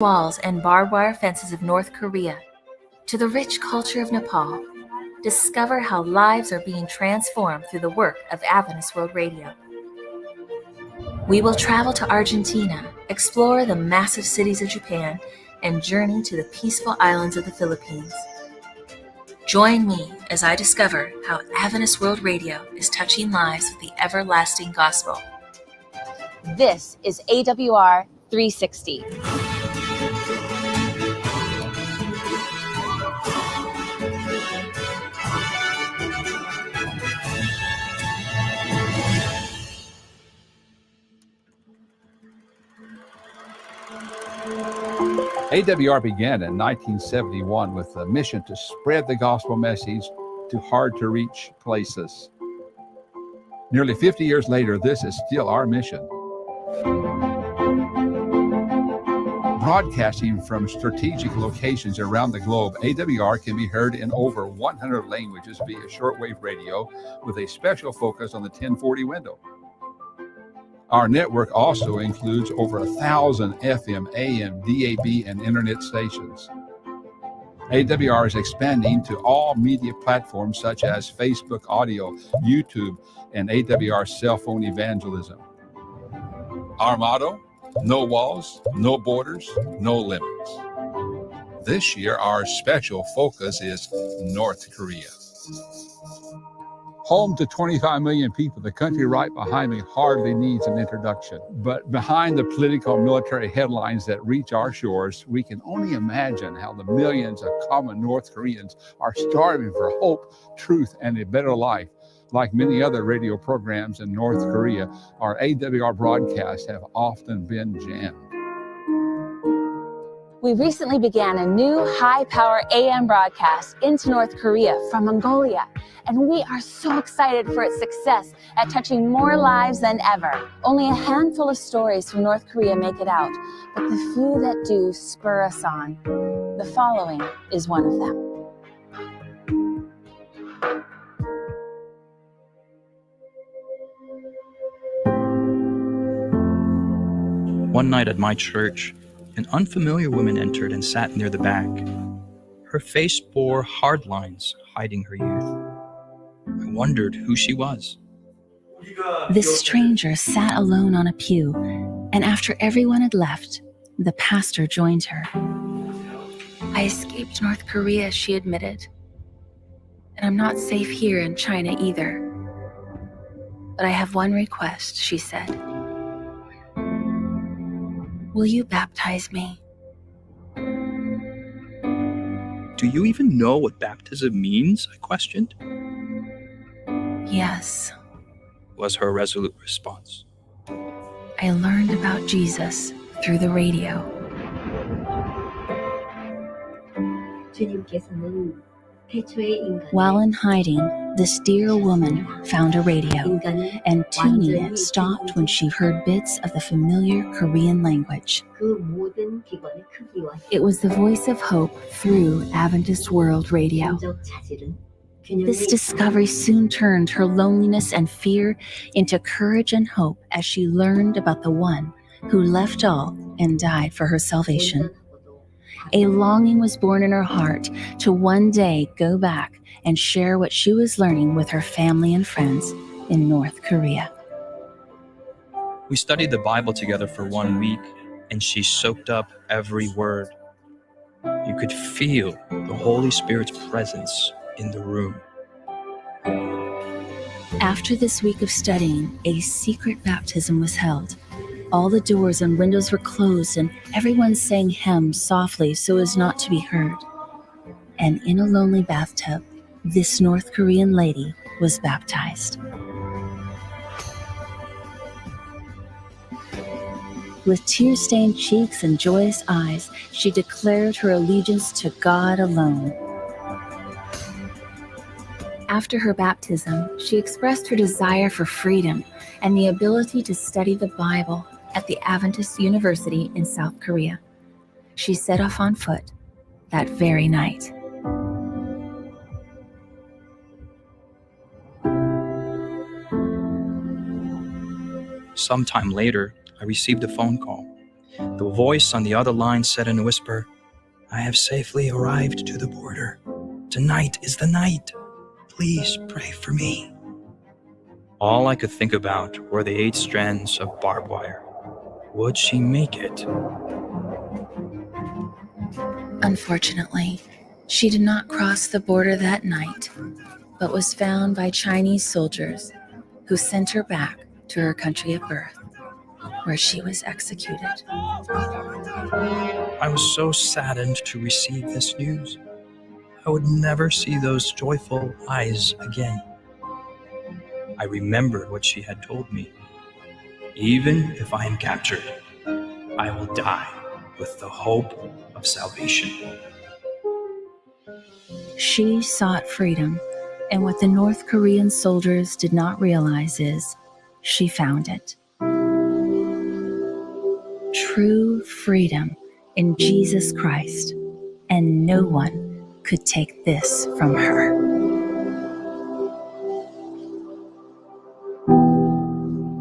walls and barbed wire fences of North Korea to the rich culture of Nepal, discover how lives are being transformed through the work of Adventist World Radio. We will travel to Argentina, explore the massive cities of Japan, and journey to the peaceful islands of the Philippines. Join me as I discover how Adventist World Radio is touching lives with the everlasting gospel. This is AWR 360. AWR began in 1971 with the mission to spread the gospel message to hard-to-reach places. Nearly 50 years later, this is still our mission. Broadcasting from strategic locations around the globe, AWR can be heard in over 100 languages via shortwave radio with a special focus on the 1040 window. Our network also includes over 1,000 FM, AM, DAB, and internet stations. AWR is expanding to all media platforms such as Facebook Audio, YouTube, and AWR cell phone evangelism. Our motto: no walls, no borders, no limits. This year, our special focus is North Korea. Home to 25 million people, the country right behind me hardly needs an introduction. But behind the political military headlines that reach our shores, we can only imagine how the millions of common North Koreans are starving for hope, truth, and a better life. Like many other radio programs in North Korea, our AWR broadcasts have often been jammed. We recently began a new high-power AM broadcast into North Korea from Mongolia, and we are so excited for its success at touching more lives than ever. Only a handful of stories from North Korea make it out, but the few that do spur us on. The following is one of them. One night at my church, an unfamiliar woman entered and sat near the back. Her face bore hard lines, hiding her youth. I wondered who she was. This stranger sat alone on a pew, and after everyone had left, the pastor joined her. I escaped North Korea, she admitted. And I'm not safe here in China either. But I have one request, she said. Will you baptize me? Do you even know what baptism means? I questioned. Yes, Was her resolute response. I learned about Jesus through the radio. While in hiding, this dear woman found a radio, and tuning it stopped when she heard bits of the familiar Korean language. It was the voice of hope through Adventist World Radio. This discovery soon turned her loneliness and fear into courage and hope as she learned about the one who left all and died for her salvation. A longing was born in her heart to one day go back and share what she was learning with her family and friends in North Korea. We studied the Bible together for 1 week, and she soaked up every word. You could feel the Holy Spirit's presence in the room. After this week of studying, a secret baptism was held. All the doors and windows were closed, and everyone sang hymns softly so as not to be heard. And in a lonely bathtub, this North Korean lady was baptized. With tear-stained cheeks and joyous eyes, she declared her allegiance to God alone. After her baptism, she expressed her desire for freedom and the ability to study the Bible at the Adventist University in South Korea. She set off on foot that very night. Sometime later, I received a phone call. The voice on the other line said in a whisper, "I have safely arrived to the border. Tonight is the night. Please pray for me." All I could think about were the 8 strands of barbed wire. Would she make it? Unfortunately, she did not cross the border that night, but was found by Chinese soldiers who sent her back to her country of birth, where she was executed. I was so saddened to receive this news. I would never see those joyful eyes again. I remembered what she had told me. Even if I am captured, I will die with the hope of salvation. She sought freedom, and what the North Korean soldiers did not realize is she found it. True freedom in Jesus Christ, and no one could take this from her.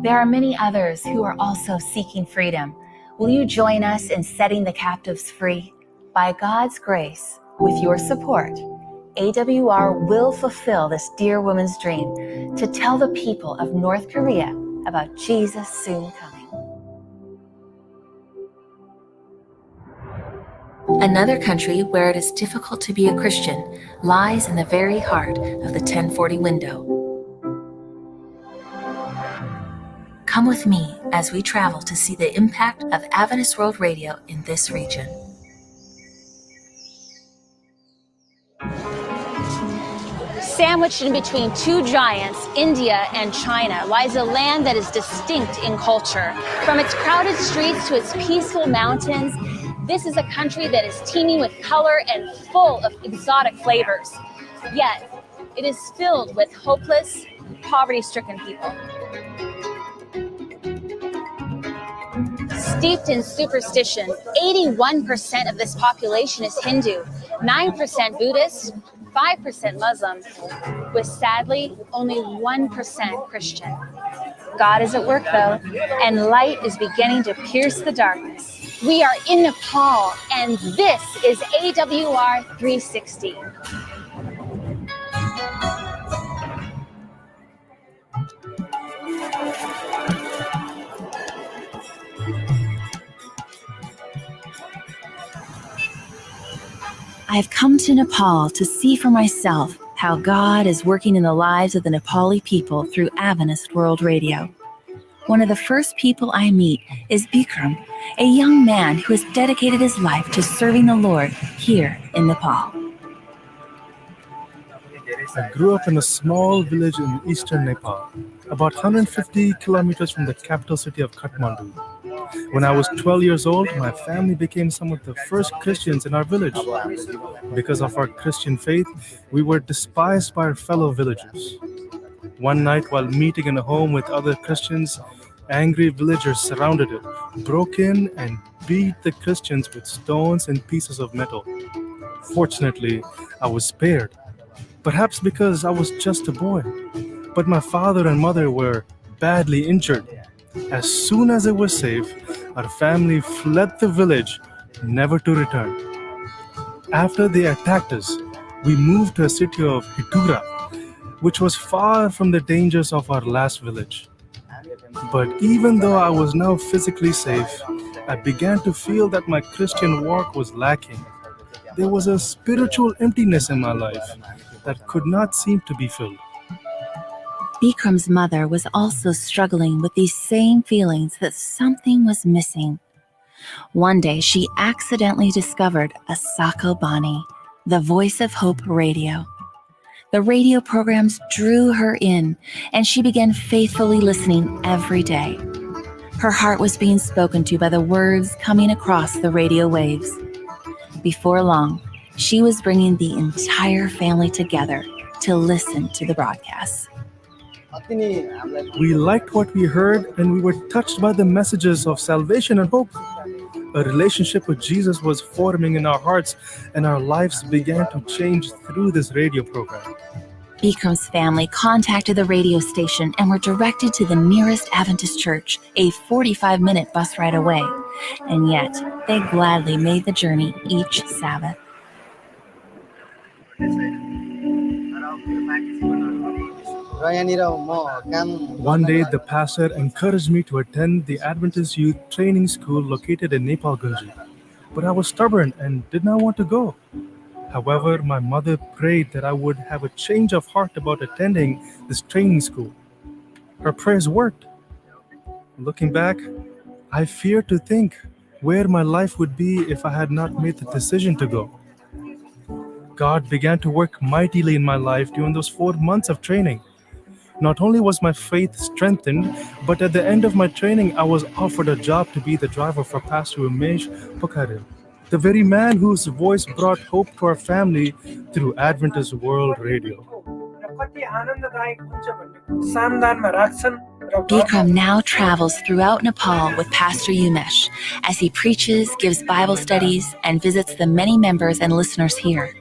There are many others who are also seeking freedom. Will you join us in setting the captives free? By God's grace, with your support, AWR will fulfill this dear woman's dream to tell the people of North Korea about Jesus soon coming. Another country where it is difficult to be a Christian lies in the very heart of the 1040 window. Come with me as we travel to see the impact of Adventist World Radio in this region. Sandwiched in between 2 giants, India and China, lies a land that is distinct in culture. From its crowded streets to its peaceful mountains, this is a country that is teeming with color and full of exotic flavors. Yet, it is filled with hopeless, poverty-stricken people. Steeped in superstition, 81% of this population is Hindu, 9% Buddhist, 5% Muslim, with sadly only 1% Christian. God is at work though, and light is beginning to pierce the darkness. We are in Nepal, and this is AWR360. I've come to Nepal to see for myself how God is working in the lives of the Nepali people through Adventist World Radio. One of the first people I meet is Bikram, a young man who has dedicated his life to serving the Lord here in Nepal. I grew up in a small village in eastern Nepal, about 150 kilometers from the capital city of Kathmandu. When I was 12 years old, my family became some of the first Christians in our village. Because of our Christian faith, we were despised by our fellow villagers. One night, while meeting in a home with other Christians, angry villagers surrounded it, broke in, and beat the Christians with stones and pieces of metal. Fortunately, I was spared, perhaps because I was just a boy. But my father and mother were badly injured. As soon as they were safe, our family fled the village, never to return. After they attacked us, we moved to a city of Hitura, which was far from the dangers of our last village. But even though I was now physically safe, I began to feel that my Christian walk was lacking. There was a spiritual emptiness in my life that could not seem to be filled. Bikram's mother was also struggling with these same feelings that something was missing. One day, she accidentally discovered a Sakobani, the Voice of Hope radio. The radio programs drew her in, and she began faithfully listening every day. Her heart was being spoken to by the words coming across the radio waves. Before long, she was bringing the entire family together to listen to the broadcasts. We liked what we heard, and we were touched by the messages of salvation and hope. A relationship with Jesus was forming in our hearts, and our lives began to change through this radio program. Bikram's family contacted the radio station and were directed to the nearest Adventist church, a 45-minute bus ride away, and yet they gladly made the journey each Sabbath. One day, the pastor encouraged me to attend the Adventist Youth Training School located in Nepalgunji, but I was stubborn and did not want to go. However, my mother prayed that I would have a change of heart about attending this training school. Her prayers worked. Looking back, I fear to think where my life would be if I had not made the decision to go. God began to work mightily in my life during those 4 months of training. Not only was my faith strengthened, but at the end of my training, I was offered a job to be the driver for Pastor Umesh Pukharil, the very man whose voice brought hope to our family through Adventist World Radio. Bikram now travels throughout Nepal with Pastor Umesh as he preaches, gives Bible studies, and visits the many members and listeners here.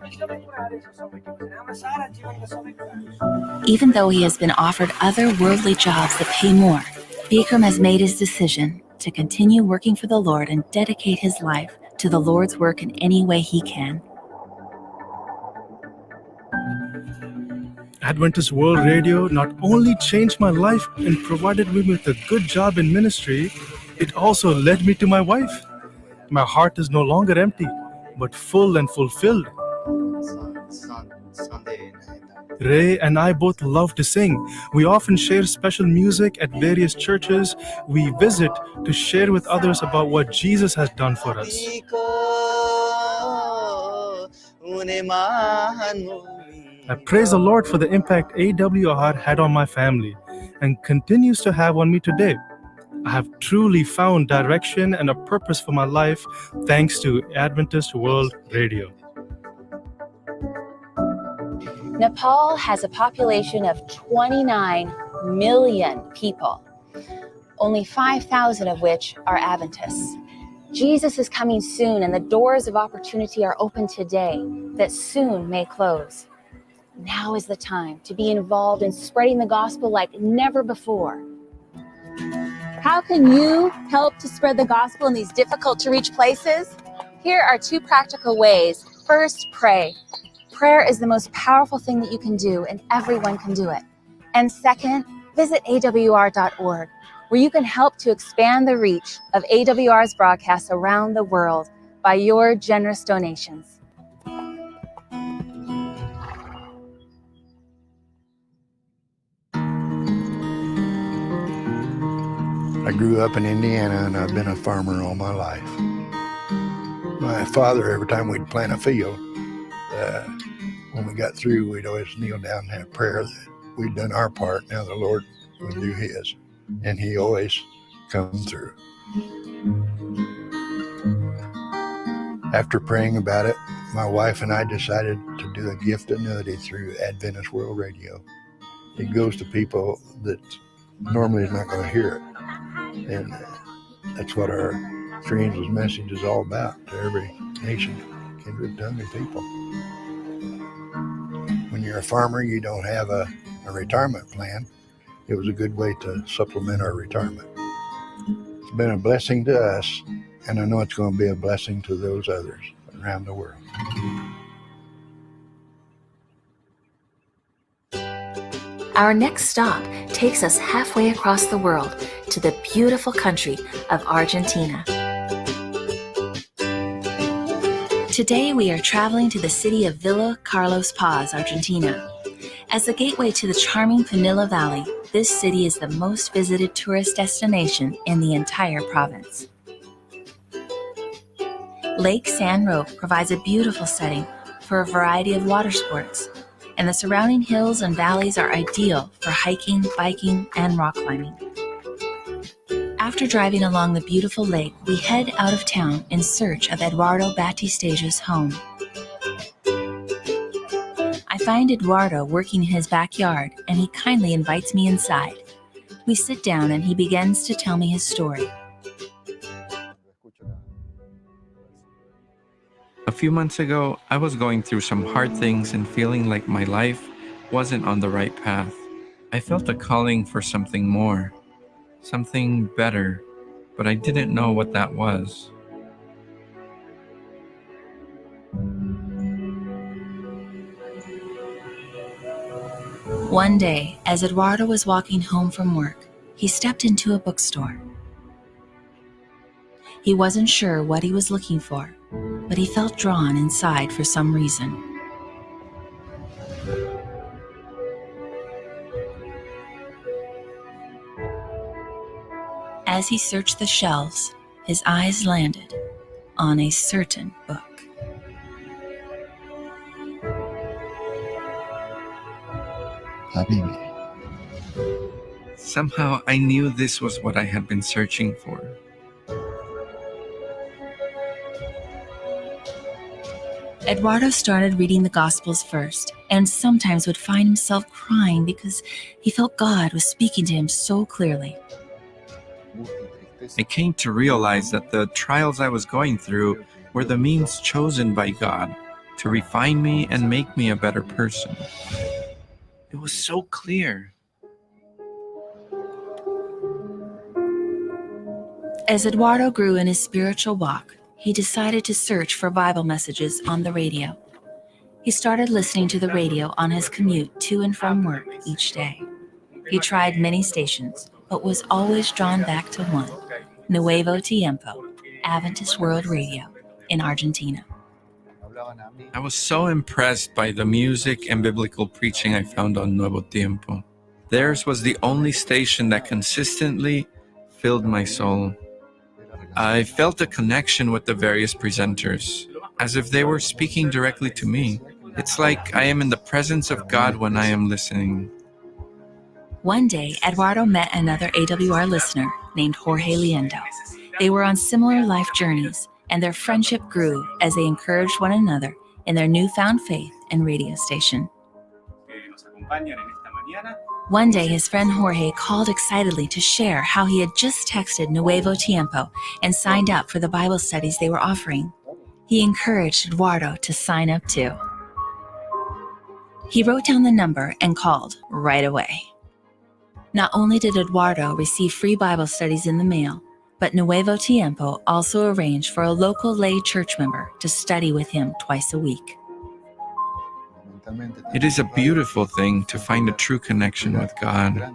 Even though he has been offered other worldly jobs that pay more, Bikram has made his decision to continue working for the Lord and dedicate his life to the Lord's work in any way he can. Adventist World Radio not only changed my life and provided me with a good job in ministry, it also led me to my wife. My heart is no longer empty, but full and fulfilled. Ray and I both love to sing. We often share special music at various churches we visit to share with others about what Jesus has done for us. I praise the Lord for the impact AWR had on my family and continues to have on me today. I have truly found direction and a purpose for my life thanks to Adventist World Radio. Nepal has a population of 29 million people, only 5,000 of which are Adventists. Jesus is coming soon, and the doors of opportunity are open today that soon may close. Now is the time to be involved in spreading the gospel like never before. How can you help to spread the gospel in these difficult to reach places? Here are 2 practical ways. First, pray. Prayer is the most powerful thing that you can do, and everyone can do it. And second, visit AWR.org, where you can help to expand the reach of AWR's broadcasts around the world by your generous donations. I grew up in Indiana, and I've been a farmer all my life. My father, every time we'd plant a field, when we got through, we'd always kneel down and have prayer that we'd done our part. Now the Lord would do his. And he always comes through. After praying about it, my wife and I decided to do a gift annuity through Adventist World Radio. It goes to people that normally is not going to hear it. And that's what our Three Angels message is all about, to every nation, kindred, tongue, and people. When you're a farmer, you don't have a retirement plan. It was a good way to supplement our retirement. It's been a blessing to us, and I know it's going to be a blessing to those others around the world. Our next stop takes us halfway across the world to the beautiful country of Argentina. Today we are traveling to the city of Villa Carlos Paz, Argentina. As the gateway to the charming Punilla Valley, this city is the most visited tourist destination in the entire province. Lake San Roque provides a beautiful setting for a variety of water sports, and the surrounding hills and valleys are ideal for hiking, biking, and rock climbing. After driving along the beautiful lake, we head out of town in search of Eduardo Batistage's home. I find Eduardo working in his backyard, and he kindly invites me inside. We sit down and he begins to tell me his story. A few months ago, I was going through some hard things and feeling like my life wasn't on the right path. I felt a calling for something more, something better. but I didn't know what that was. One day, as Eduardo was walking home from work, he stepped into a bookstore. He wasn't sure what he was looking for, but he felt drawn inside for some reason. As he searched the shelves, his eyes landed on a certain book. Habibi. Somehow I knew this was what I had been searching for. Eduardo started reading the Gospels first, and sometimes would find himself crying because he felt God was speaking to him so clearly. I came to realize that the trials I was going through were the means chosen by God to refine me and make me a better person. It was so clear. As Eduardo grew in his spiritual walk, he decided to search for Bible messages on the radio. He started listening to the radio on his commute to and from work each day. He tried many stations, but was always drawn back to one, Nuevo Tiempo, Adventist World Radio, in Argentina. I was so impressed by the music and biblical preaching I found on Nuevo Tiempo. Theirs was the only station that consistently filled my soul. I felt a connection with the various presenters, as if they were speaking directly to me. It's like I am in the presence of God when I am listening. One day, Eduardo met another AWR listener named Jorge Liendo. They were on similar life journeys, and their friendship grew as they encouraged one another in their newfound faith and radio station. One day, his friend Jorge called excitedly to share how he had just texted Nuevo Tiempo and signed up for the Bible studies they were offering. He encouraged Eduardo to sign up too. He wrote down the number and called right away. Not only did Eduardo receive free Bible studies in the mail, but Nuevo Tiempo also arranged for a local lay church member to study with him twice a week. It is a beautiful thing to find a true connection with God.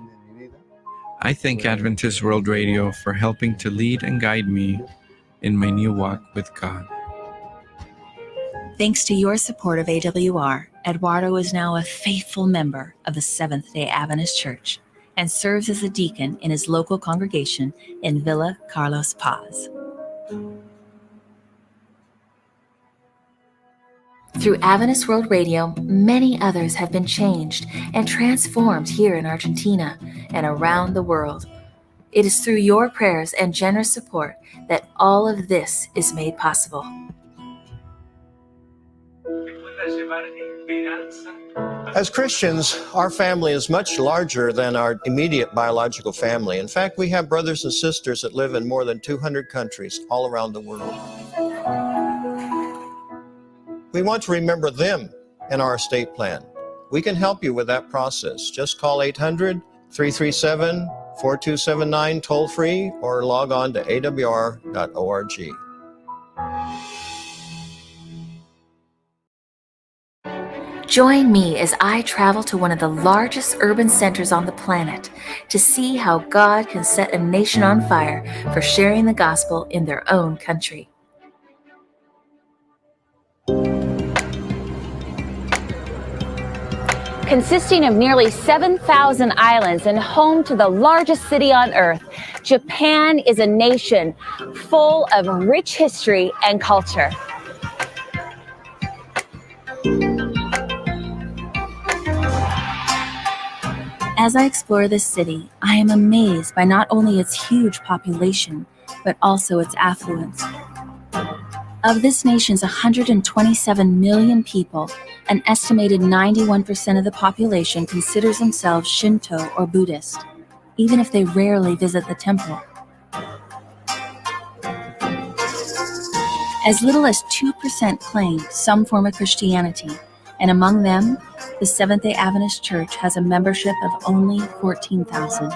I thank Adventist World Radio for helping to lead and guide me in my new walk with God. Thanks to your support of AWR, Eduardo is now a faithful member of the Seventh-day Adventist Church and serves as a deacon in his local congregation in Villa Carlos Paz. Through Adventist World Radio, many others have been changed and transformed here in Argentina and around the world. It is through your prayers and generous support that all of this is made possible. As Christians, our family is much larger than our immediate biological family. In fact, we have brothers and sisters that live in more than 200 countries all around the world. We want to remember them in our estate plan. We can help you with that process. Just call 800-337-4279 toll-free or log on to awr.org. Join me as I travel to one of the largest urban centers on the planet to see how God can set a nation on fire for sharing the gospel in their own country. Consisting of nearly 7,000 islands and home to the largest city on Earth, Japan is a nation full of rich history and culture. As I explore this city, I am amazed by not only its huge population, but also its affluence. Of this nation's 127 million people, an estimated 91% of the population considers themselves Shinto or Buddhist, even if they rarely visit the temple. As little as 2% claim some form of Christianity, and among them, the Seventh-day Adventist Church has a membership of only 14,000.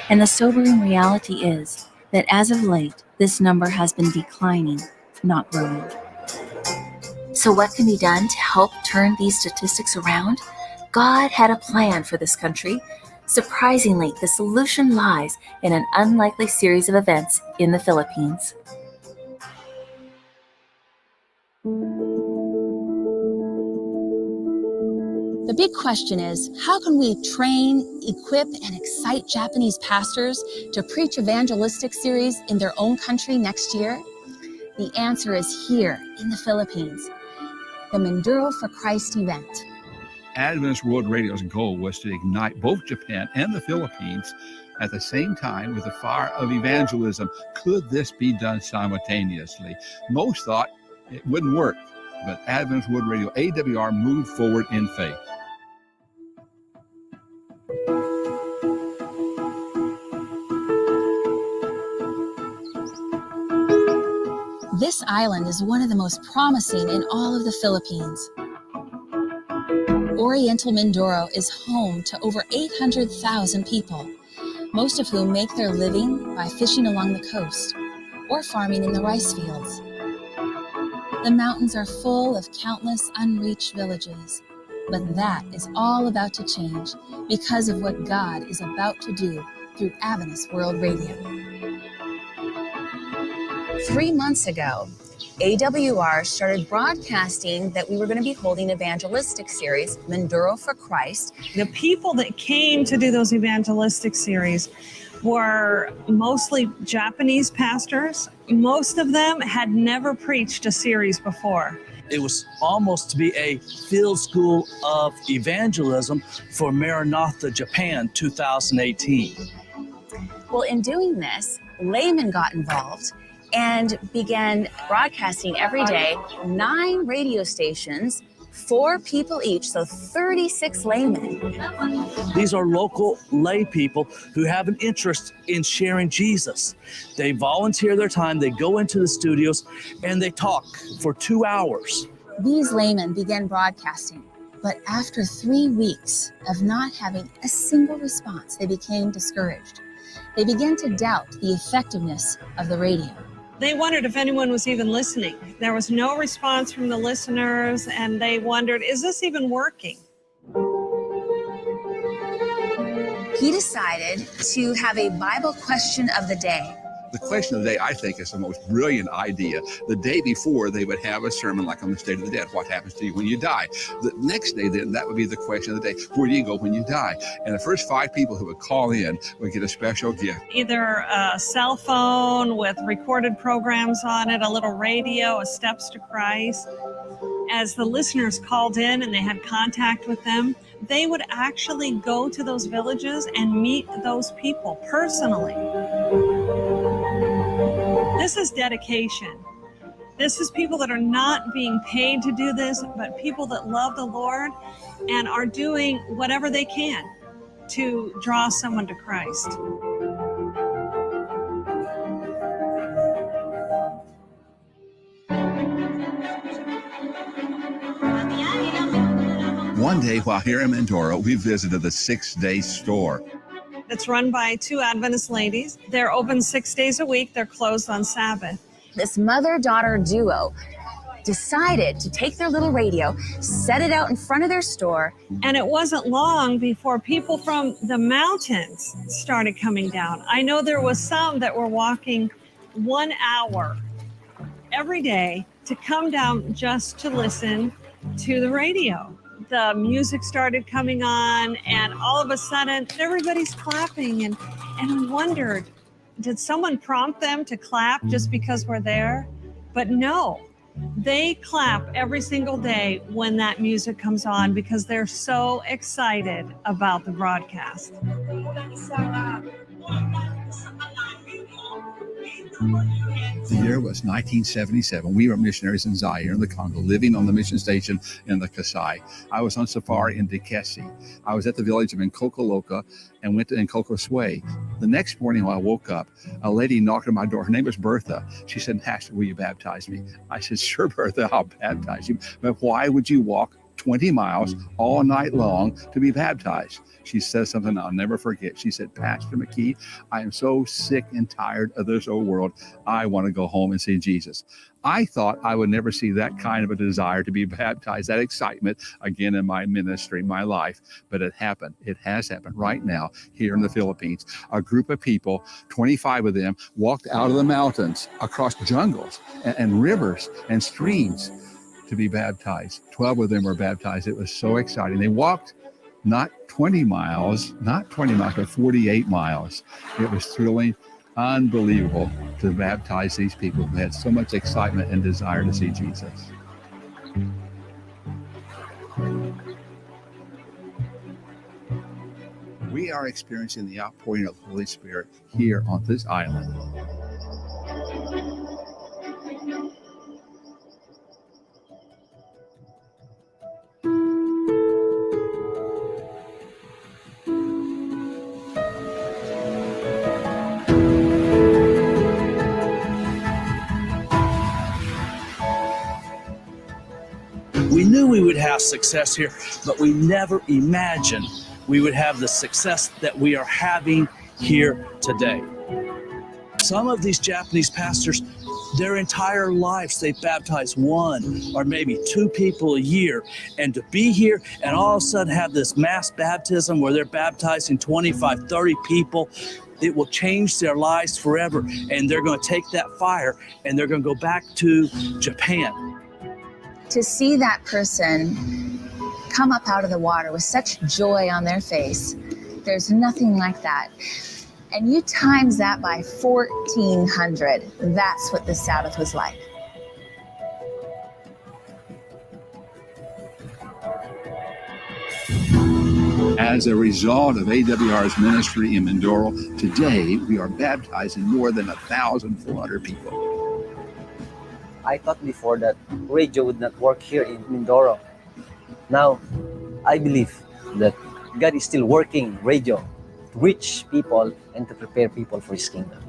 And the sobering reality is that as of late, this number has been declining, not growing. So what can be done to help turn these statistics around? God had a plan for this country. Surprisingly, the solution lies in an unlikely series of events in the Philippines. The big question is, how can we train, equip, and excite Japanese pastors to preach evangelistic series in their own country next year? The answer is here in the Philippines, the Minduro for Christ event. Adventist World Radio's goal was to ignite both Japan and the Philippines at the same time with the fire of evangelism. Could this be done simultaneously? Most thought it wouldn't work, but Adventist World Radio, AWR, moved forward in faith. This island is one of the most promising in all of the Philippines. Oriental Mindoro is home to over 800,000 people, most of whom make their living by fishing along the coast or farming in the rice fields. The mountains are full of countless unreached villages, but that is all about to change because of what God is about to do through Adventist World Radio. 3 months ago, AWR started broadcasting that we were going to be holding an evangelistic series, Minduro for Christ. The people that came to do those evangelistic series were mostly Japanese pastors. Most of them had never preached a series before. It was almost to be a field school of evangelism for Maranatha Japan 2018. Well, in doing this, laymen got involved and began broadcasting every day, 9 radio stations, 4 people each, so 36 laymen. These are local lay people who have an interest in sharing Jesus. They volunteer their time, they go into the studios, and they talk for 2 hours. These laymen began broadcasting, but after 3 weeks of not having a single response, they became discouraged. They began to doubt the effectiveness of the radio. They wondered if anyone was even listening. There was no response from the listeners, and they wondered, is this even working? He decided to have a Bible question of the day. The question of the day, I think, is the most brilliant idea. The day before, they would have a sermon like on the state of the dead. What happens to you when you die? The next day, then, that would be the question of the day. Where do you go when you die? And the first 5 people who would call in would get a special gift. Either a cell phone with recorded programs on it, a little radio, a Steps to Christ. As the listeners called in and they had contact with them, they would actually go to those villages and meet those people personally. This is dedication. This is people that are not being paid to do this, but people that love the Lord and are doing whatever they can to draw someone to Christ. One day while here in Mindoro, we visited the 6-day store. It's run by 2 Adventist ladies. They're open 6 days a week. They're closed on Sabbath. This mother-daughter duo decided to take their little radio, set it out in front of their store. And it wasn't long before people from the mountains started coming down. I know there was some that were walking 1 hour every day to come down just to listen to the radio. The music started coming on, and all of a sudden, everybody's clapping. And I wondered, did someone prompt them to clap just because we're there? But no, they clap every single day when that music comes on because they're so excited about the broadcast. The year was 1977. We were missionaries in Zaire in the Congo, living on the mission station in the Kasai. I was on safari in Dekesi. I was at the village of Nkokoloka and went to Nkokoswe. The next morning when I woke up, a lady knocked on my door. Her name was Bertha. She said, "Pastor, will you baptize me?" I said, "Sure, Bertha, I'll baptize you. But why would you walk 20 miles all night long to be baptized. She says something I'll never forget. She said, Pastor McKee, I am so sick and tired of this old world. I want to go home and see Jesus. I thought I would never see that kind of a desire to be baptized, that excitement again in my ministry, my life. But it happened. It has happened right now here in the Philippines. A group of people, 25 of them, walked out of the mountains across jungles and rivers and streams to be baptized. 12 of them were baptized. It was so exciting. They walked not 20 miles, but 48 miles. It was thrilling, unbelievable to baptize these people who had so much excitement and desire to see Jesus. We are experiencing the outpouring of the Holy Spirit here on this island. We knew we would have success here, but we never imagined we would have the success that we are having here today. Some of these Japanese pastors, their entire lives, they baptize one or maybe two people a year. And to be here and all of a sudden have this mass baptism where they're baptizing 25, 30 people, it will change their lives forever. And they're going to take that fire and they're going to go back to Japan. To see that person come up out of the water with such joy on their face, there's nothing like that. And you times that by 1,400, that's what the Sabbath was like. As a result of AWR's ministry in Mindoro, today we are baptizing more than 1,400 people. I thought before that radio would not work here in Mindoro. Now, I believe that God is still working radio to reach people and to prepare people for His kingdom.